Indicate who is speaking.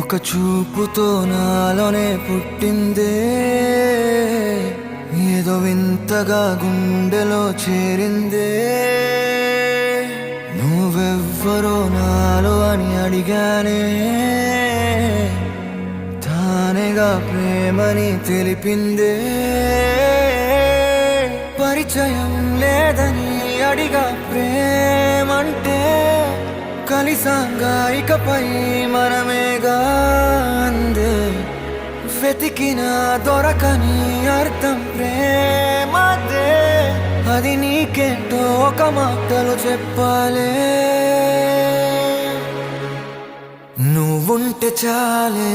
Speaker 1: ఒక చూపుతో నాలోనే పుట్టిందే, ఏదో వింతగా గుండెలో చేరిందే. నువ్వెవ్వరో నాలో అని అడిగానే, తానేగా ప్రేమని తెలిపిందే. పరిచయం లేదని అడిగా ప్రేమంటే, కలిసాంగా ఇకపై మనమేగా అందే. వెతికినా దొరకని అర్థం ప్రేమదే, అది నీకేంటో ఒక మాటలో చెప్పాలే. నువ్వుంటే చాలే.